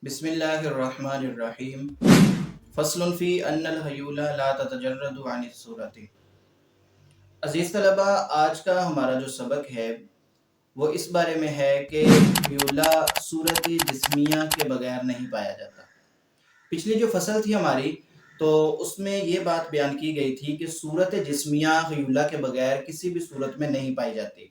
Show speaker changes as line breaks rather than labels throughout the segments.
بسم اللہ الرحمن الرحیم فصل فی ان الحیول لا تتجرد عن الصورت۔ عزیز طلبہ، آج کا ہمارا جو سبق ہے وہ اس بارے میں ہے کہ حیولہ صورت جسمیہ کے بغیر نہیں پایا جاتا۔ پچھلی جو فصل تھی ہماری تو اس میں یہ بات بیان کی گئی تھی کہ صورت جسمیہ حیولہ کے بغیر کسی بھی صورت میں نہیں پائی جاتی۔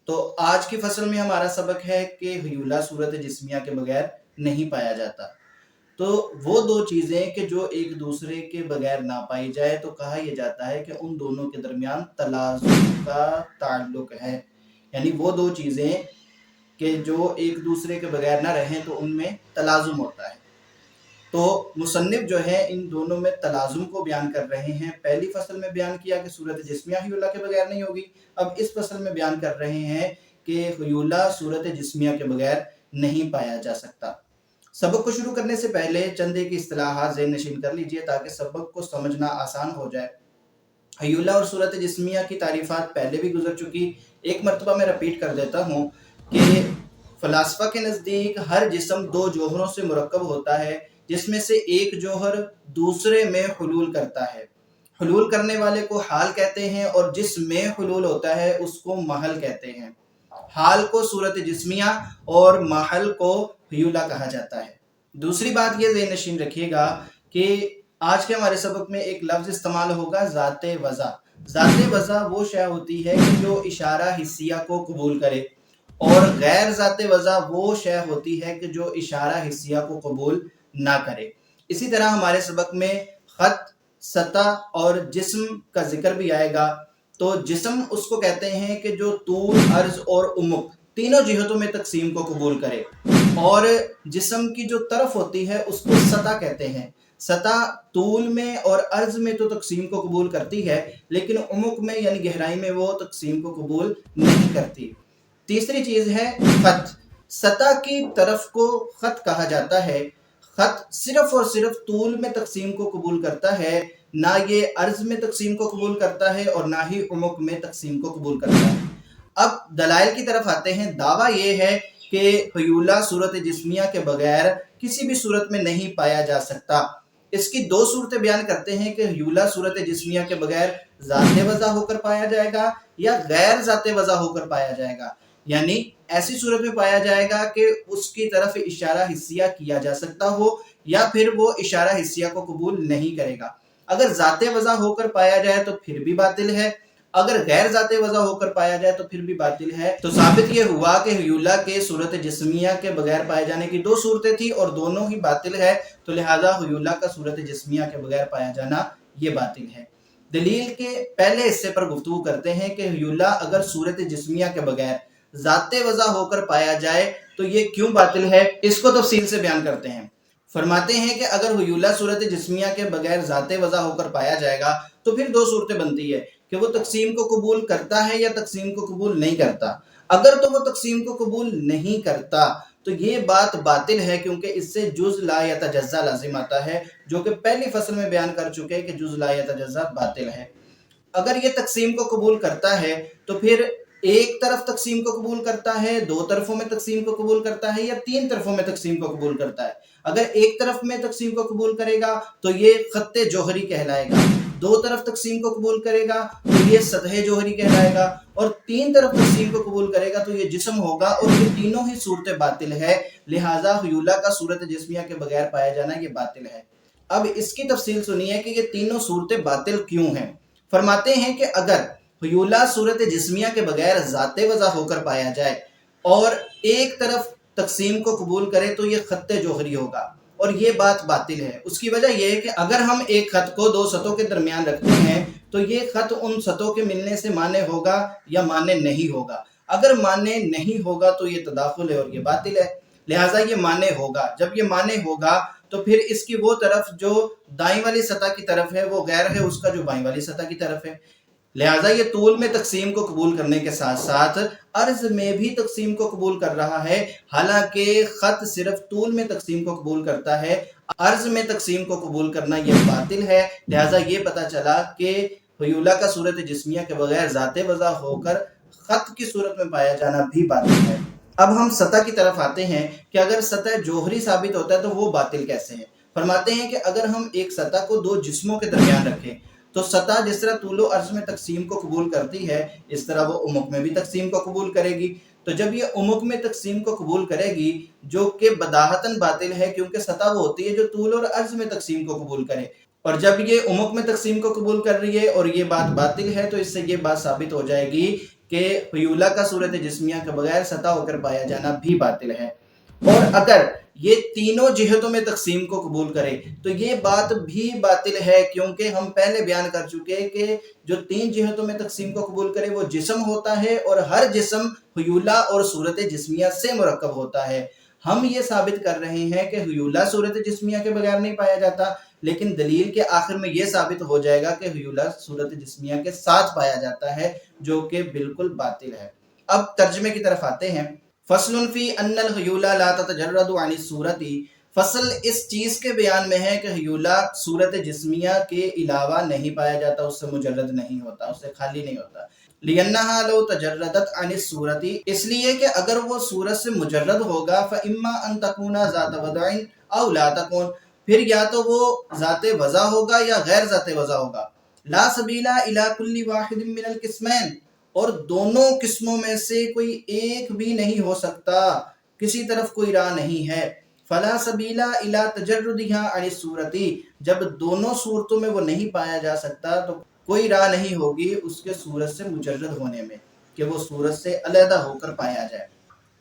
تو آج کی فصل میں ہمارا سبق ہے کہ حیولہ صورت جسمیہ کے بغیر نہیں پایا جاتا۔ تو وہ دو چیزیں کہ جو ایک دوسرے کے بغیر نہ پائی جائے تو کہا یہ جاتا ہے کہ ان دونوں کے درمیان تلازم کا تعلق ہے، یعنی وہ دو چیزیں کہ جو ایک دوسرے کے بغیر نہ رہیں تو ان میں تلازم ہوتا ہے۔ تو مصنف جو ہے ان دونوں میں تلازم کو بیان کر رہے ہیں۔ پہلی فصل میں بیان کیا کہ صورت جسمیہ حیولہ کے بغیر نہیں ہوگی، اب اس فصل میں بیان کر رہے ہیں کہ حیولہ صورت جسمیہ کے بغیر نہیں پایا جا سکتا۔ سبق کو شروع کرنے سے پہلے چند ایک اصطلاحات ذہن نشین کر لیجئے تاکہ سبق کو سمجھنا آسان ہو جائے۔ حیولہ اور صورت جسمیہ کی تعریفات پہلے بھی گزر چکی، ایک مرتبہ میں رپیٹ کر دیتا ہوں کہ فلاسفہ کے نزدیک ہر جسم دو جوہروں سے مرکب ہوتا ہے، جس میں سے ایک جوہر دوسرے میں حلول کرتا ہے۔ حلول کرنے والے کو حال کہتے ہیں اور جس میں حلول ہوتا ہے اس کو محل کہتے ہیں۔ حال کو صورت جسمیہ اور محل کو حیولہ کہا جاتا ہے۔ دوسری بات یہ ذہن نشین رکھیے گا کہ آج کے ہمارے سبق میں ایک لفظ استعمال ہوگا ذات وضع۔ ذات وضع وہ شے ہوتی ہے کہ جو اشارہ حسیہ کو قبول کرے، اور غیر ذات وضع وہ شے ہوتی ہے کہ جو اشارہ حسیہ کو قبول نہ کرے۔ اسی طرح ہمارے سبق میں خط، سطح اور جسم کا ذکر بھی آئے گا۔ تو جسم اس کو کہتے ہیں کہ جو طول، عرض اور عمق تینوں جہتوں میں تقسیم کو قبول کرے، اور جسم کی جو طرف ہوتی ہے اس کو سطح کہتے ہیں۔ سطح طول میں اور عرض میں تو تقسیم کو قبول کرتی ہے، لیکن عمق میں یعنی گہرائی میں وہ تقسیم کو قبول نہیں کرتی۔ تیسری چیز ہے خط۔ سطح کی طرف کو خط کہا جاتا ہے۔ خط صرف اور صرف طول میں تقسیم کو قبول کرتا ہے، نہ یہ عرض میں تقسیم کو قبول کرتا ہے اور نہ ہی عمق میں تقسیم کو قبول کرتا ہے۔ اب دلائل کی طرف آتے ہیں۔ دعویٰ یہ ہے کہ حیولہ صورت جسمیہ کے بغیر کسی بھی صورت میں نہیں پایا جا سکتا۔ اس کی دو صورتیں بیان کرتے ہیں کہ حیولہ صورت جسمیہ کے بغیر ذات وضع ہو کر پایا جائے گا یا غیر ذات وضع ہو کر پایا جائے گا، یعنی ایسی صورت میں پایا جائے گا کہ اس کی طرف اشارہ حسیہ کیا جا سکتا ہو یا پھر وہ اشارہ حسیہ کو قبول نہیں کرے گا۔ اگر ذات وضع ہو کر پایا جائے تو پھر بھی باطل ہے، اگر غیر ذات وضع ہو کر پایا جائے تو پھر بھی باطل ہے۔ تو ثابت یہ ہوا کہ حیولہ کے صورت جسمیہ کے بغیر پائے جانے کی دو صورتیں تھیں اور دونوں ہی باطل ہے، تو لہٰذا حیولہ کا صورت جسمیہ کے بغیر پایا جانا یہ باطل ہے۔ دلیل کے پہلے حصے پر گفتگو کرتے ہیں کہ حیولہ اگر صورت جسمیہ کے بغیر ذات وضع ہو کر پایا جائے تو یہ کیوں باطل ہے، اس کو تفصیل سے بیان کرتے ہیں۔ فرماتے ہیں کہ اگر حیولہ صورت جسمیہ کے بغیر ذات وضع ہو کر پایا جائے گا تو پھر دو صورتیں بنتی ہے کہ وہ تقسیم کو قبول کرتا ہے یا تقسیم کو قبول نہیں کرتا۔ اگر تو وہ تقسیم کو قبول نہیں کرتا تو یہ بات باطل ہے، کیونکہ اس سے جز لا یتجزا لازم آتا ہے، جو کہ پہلی فصل میں بیان کر چکے کہ جز لا یتجزا باطل ہے۔ اگر یہ تقسیم کو قبول کرتا ہے تو پھر ایک طرف تقسیم کو قبول کرتا ہے، دو طرفوں میں تقسیم کو قبول کرتا ہے یا تین طرفوں میں تقسیم کو قبول کرتا ہے۔ اگر ایک طرف میں تقسیم کو قبول کرے گا تو یہ خط جوہری کہلائے گا، دو طرف تقسیم کو قبول کرے گا تو یہ سطح جوہری کہلائے گا، اور تین طرف تقسیم کو قبول کرے گا تو یہ جسم ہوگا، اور یہ تینوں ہی صورتیں باطل ہے۔ لہٰذا حیولہ کا صورت جسمیہ کے بغیر پایا جانا یہ باطل ہے۔ اب اس کی تفصیل سنیے کہ یہ تینوں صورتیں باطل کیوں ہیں۔ فرماتے ہیں کہ اگر حیولہ صورت جسمیہ کے بغیر ذات وضع ہو کر پایا جائے اور ایک طرف تقسیم کو قبول کرے تو یہ خط جوہری ہوگا، اور یہ بات باطل ہے۔ اس کی وجہ یہ ہے کہ اگر ہم ایک خط کو دو سطحوں کے درمیان رکھتے ہیں تو یہ خط ان سطحوں کے ملنے سے مانے ہوگا یا مانے نہیں ہوگا۔ اگر مانے نہیں ہوگا تو یہ تداخل ہے اور یہ باطل ہے، لہٰذا یہ مانے ہوگا۔ جب یہ مانے ہوگا تو پھر اس کی وہ طرف جو دائیں والی سطح کی طرف ہے وہ غیر ہے اس کا جو بائیں والی سطح کی طرف ہے، لہٰذا یہ طول میں تقسیم کو قبول کرنے کے ساتھ ساتھ عرض میں بھی تقسیم کو قبول کر رہا ہے، حالانکہ خط صرف طول میں تقسیم کو قبول کرتا ہے، عرض میں تقسیم کو قبول کرنا یہ باطل ہے۔ لہٰذا یہ پتہ چلا کہ حیولہ کا صورت جسمیہ کے بغیر ذات وضع ہو کر خط کی صورت میں پایا جانا بھی باطل ہے۔ اب ہم سطح کی طرف آتے ہیں کہ اگر سطح جوہری ثابت ہوتا ہے تو وہ باطل کیسے ہے؟ فرماتے ہیں کہ اگر ہم ایک سطح کو دو جسموں کے درمیان رکھیں تو سطح جس طرح طول و عرض میں تقسیم کو قبول کرتی ہے اس طرح وہ عمق میں بھی تقسیم کو قبول کرے گی۔ تو جب یہ عمق میں تقسیم کو قبول کرے گی جو کہ بداہتاً باطل ہے، کیونکہ سطح وہ ہوتی ہے جو طول اور عرض میں تقسیم کو قبول کرے، اور جب یہ عمق میں تقسیم کو قبول کر رہی ہے اور یہ بات باطل ہے تو اس سے یہ بات ثابت ہو جائے گی کہ حیولہ کا صورت جسمیہ کے بغیر سطح ہو کر پایا جانا بھی باطل ہے۔ اور اگر یہ تینوں جہتوں میں تقسیم کو قبول کرے تو یہ بات بھی باطل ہے، کیونکہ ہم پہلے بیان کر چکے کہ جو تین جہتوں میں تقسیم کو قبول کرے وہ جسم ہوتا ہے، اور ہر جسم حیولہ اور صورت جسمیہ سے مرکب ہوتا ہے۔ ہم یہ ثابت کر رہے ہیں کہ حیولہ صورت جسمیہ کے بغیر نہیں پایا جاتا، لیکن دلیل کے آخر میں یہ ثابت ہو جائے گا کہ حیولہ صورت جسمیہ کے ساتھ پایا جاتا ہے، جو کہ بالکل باطل ہے۔ اب ترجمے کی طرف آتے ہیں۔ فصل فی ان الحیولہ لا تتجرد عن الصورت، فصل اس چیز کے بیان میں ہے کہ حیولہ صورت جسمیہ کے علاوہ نہیں پایا جاتا، اس سے مجرد نہیں ہوتا، اس سے خالی نہیں ہوتا۔ لِأَنَّهَا لَوْ تَجَرَّدَتْ عَنِ الصُّورَةِ، اس لیے کہ اگر وہ صورت سے مجرد ہوگا فَإِمَّا أَن تَكُونَ ذَاتَ وَضْعٍ أَوْ لَا تَكُونَ، پھر یا تو وہ ذات وضع ہوگا یا غیر ذات وضع ہوگا۔ لا سبیل الی کل واحد من القسمین، اور دونوں قسموں میں سے کوئی ایک بھی نہیں ہو سکتا، کسی طرف کوئی راہ نہیں ہے۔ فلا سبیل الی تجردها عن الصورت، جب دونوں صورتوں میں وہ نہیں پایا جا سکتا تو کوئی راہ نہیں ہوگی اس کے صورت سے مجرد ہونے میں کہ وہ صورت سے علیحدہ ہو کر پایا جائے۔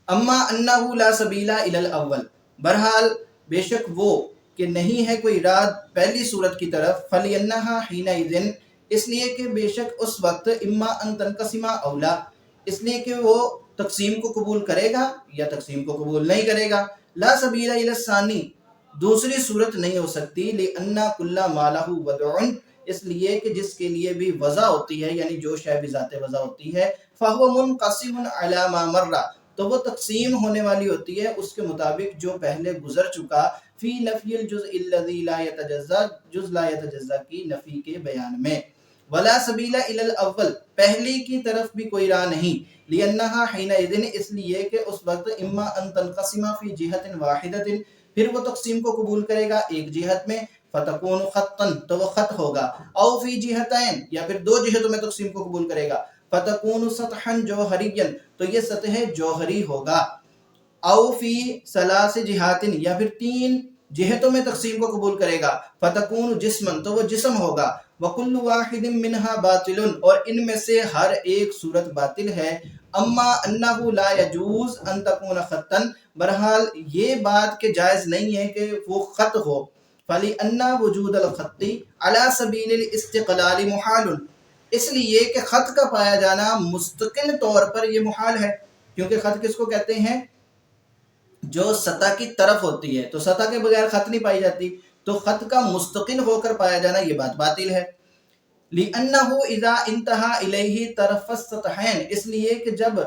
اما انہ لا سبیل الی الاول، بہرحال بے شک وہ کہ نہیں ہے کوئی راہ پہلی صورت کی طرف، فلینہا حینئذ، اس لیے کہ بے شک اس وقت اما ان تنقسم اولا، اس لیے کہ وہ تقسیم کو قبول کرے گا یا تقسیم کو قبول نہیں کرے گا۔ لا سبیل الی الثانی، دوسری صورت نہیں ہو سکتی، لأن کل ما لہ وضع، اس لیے کہ جس کے لیے بھی وضع ہوتی ہے یعنی جو شے بھی ذات وضع ہوتی ہے، فہو منقسم علی ما مر، تو وہ تقسیم ہونے والی ہوتی ہے اس کے مطابق جو پہلے گزر چکا، فی نفی الجزء الذی لا یتجزا، جز لا یتجزا کی نفی کے بیان میں۔ ولا سبیل الی الاول، پہلی کی طرف بھی کوئی راہ نہیں، لأنہا حینئذ، اس لیے کہ اس وقت اما ان تنقسم فی جہت واحدۃ، پھر وہ تقسیم کو قبول کرے گا ایک جہت میں، فتکون خطا، تو وہ خط ہوگا، او فی جہتین، یا پھر دو جہتوں میں تقسیم کو قبول کرے گا، فتکون سطحا جوہریا، تو یہ سطح جوہری ہوگا، او فی ثلاث جہات، یا پھر تین جہتوں میں تقسیم کو قبول کرے گا، فتکون جسما، تو وہ جسم ہوگا، وکل واحد منہا باطل، اور ان میں سے ہر ایک صورت باطل ہے۔ اما انہ لا یجوز ان تکون خطا، بہرحال یہ بات کہ جائز نہیں ہے کہ وہ خط ہو، فلأن وجود الخط علی سبیل الاستقلال محال، اس لیے کہ خط کا پایا جانا مستقل طور پر یہ محال ہے، کیونکہ خط کس کو کہتے ہیں؟ جو سطح کی طرف ہوتی ہے، تو سطح کے بغیر خط نہیں پائی جاتی، تو خط کا مستقل ہو کر پایا جانا یہ بات باطل ہے۔ لِأَنَّهُ إِذَا انتہا إِلَيْهِ طَرَفَ السَّطْحَيْنِ، اس لیے کہ جب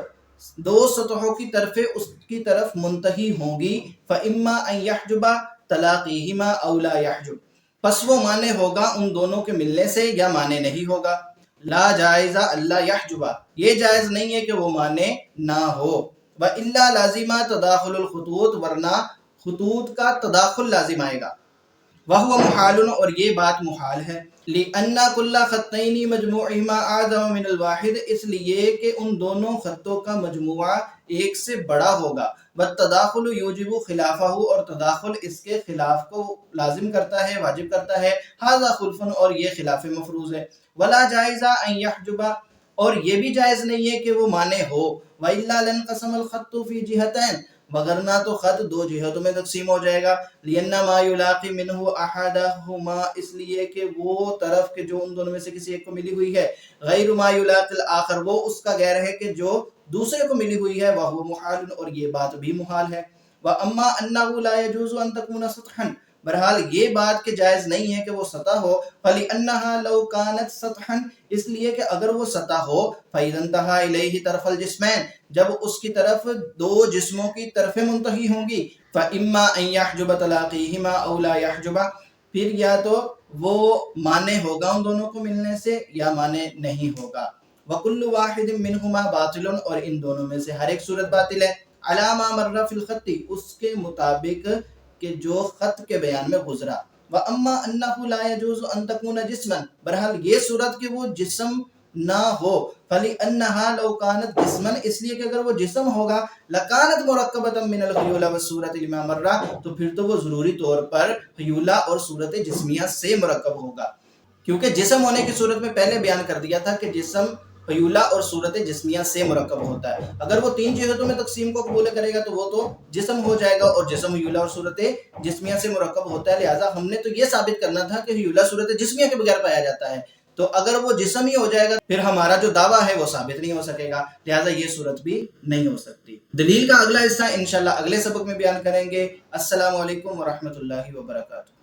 دو سطحوں کی طرفیں اس کی طرف منتہی ہوں گی، فَإِمَّا أَن يَحْجُبَ تَلَاقِيهِمَا أَوْ لَا يَحْجُبْ، پس وہ مانے ہوگا ان دونوں کے ملنے سے یا مانے نہیں ہوگا۔ لا جائز اللہ يحجب، یہ جائز نہیں ہے کہ وہ مانے نہ ہو، وَإِلَّا لازمہ تداخل الخطوط، ورنہ خطوط کا تداخل لازم آئے گا، وَهُوَ محال، اور یہ بات محال ہے۔ لِأَنَّ كُلَّ خَطَّيْنِ مَجْمُوعِهِمَا أَعْظَمُ مِنَ الْوَاحِدِ، اس لیے کہ ان دونوں خطوں کا مجموعہ ایک سے بڑا ہوگا، وَالتَّدَاخُلُ يُوجِبُ خِلَافَهُ، اور تداخل اس کے خلاف کو لازم کرتا ہے، واجب کرتا ہے، هذا خلف، اور یہ خلاف مفروض ہے۔ وَلَا جَائِزَ أَن يَحْجُبَ، اور یہ بھی جائز نہیں ہے کہ وہ مانے ہو، وَإِلَّا لَانْقَسَمَ الْخَطُّ فِي جِهَتَيْنِ، وگرنہ تو خط دو جہتوں میں تقسیم ہو جائے گا، لِأَنَّ مَا يُلَاقِي مِنْهُ أَحَدَهُمَا، اس لیے کہ وہ طرف کہ جو ان دونوں میں سے کسی ایک کو ملی ہوئی ہے، غیر ما يُلَاقِي الْآخَر، وہ اس کا غیر ہے کہ جو دوسرے کو ملی ہوئی ہے، وَهُوَ مُحَالٌ، اور یہ بات بھی محال ہے۔ وَأَمَّا أَنَّهُ لَا يَجُوزُ أَن تَكُونَ سَطْحًا، بہرحال یہ بات کہ جائز نہیں ہے کہ وہ سطح ہو، فَلِأَنَّهَا لَوْ كَانَتْ سَطْحًا، اس لیے کہ اگر وہ سطح ہو، فَإِذَا انتَهَا إِلَيْهِ طَرْفَ الْجِسْمَيْنِ، جب اس کی طرف دو جسموں کی طرفیں منتہی ہوں گی، فَإِمَّا أَن يَحْجُبَ تَلَاقِيهِمَا أَوْ لَا يَحْجُبَ، پھر یا تو وہ مانے ہوگا ان دونوں کو ملنے سے یا مانے نہیں ہوگا، وَكُلُّ وَاحِدٍ مِّنْهُمَا بَاطِلٌ، اور ان دونوں میں سے ہر ایک صورت باطل ہے، علی ما مر فی الخط، اس کے مطابق کہ جو خط کے بیان میں گزرا. وَأَمَّا أَنَّهُ لَا يَجُوزُ أَن تَكُونَ جِسْمًا، بہرحال یہ صورت کہ وہ جسم نہ ہو. فَلِأَنَّهَا لَوْ كَانَتْ جِسْمًا، اس لیے کہ اگر وہ جسم ہوگا لَكَانَتْ مُرَكَّبَةً مِنَ الْخَيُولَةِ وَالصُّورَةِ لِمَا مَرَّ، تو پھر تو وہ ضروری طور پر خیولہ اور صورت جسمیہ سے مرکب ہوگا، کیونکہ جسم ہونے کی صورت میں پہلے بیان کر دیا تھا کہ جسم خیولہ اور صورت جسمیہ سے مرکب ہوتا ہے. اگر وہ تین جہتوں میں تقسیم کو قبول کرے گا تو وہ تو جسم ہو جائے گا، اور جسم خیولہ اور صورت جسمیہ سے مرکب ہوتا ہے. لہٰذا ہم نے تو یہ ثابت کرنا تھا کہ خیولہ صورت جسمیہ کے بغیر پایا جاتا ہے، تو اگر وہ جسم ہی ہو جائے گا پھر ہمارا جو دعویٰ ہے وہ ثابت نہیں ہو سکے گا، لہٰذا یہ صورت بھی نہیں ہو سکتی. دلیل کا اگلا حصہ انشاءاللہ اگلے سبق میں بیان کریں گے. السلام علیکم ورحمۃ اللہ وبرکاتہ.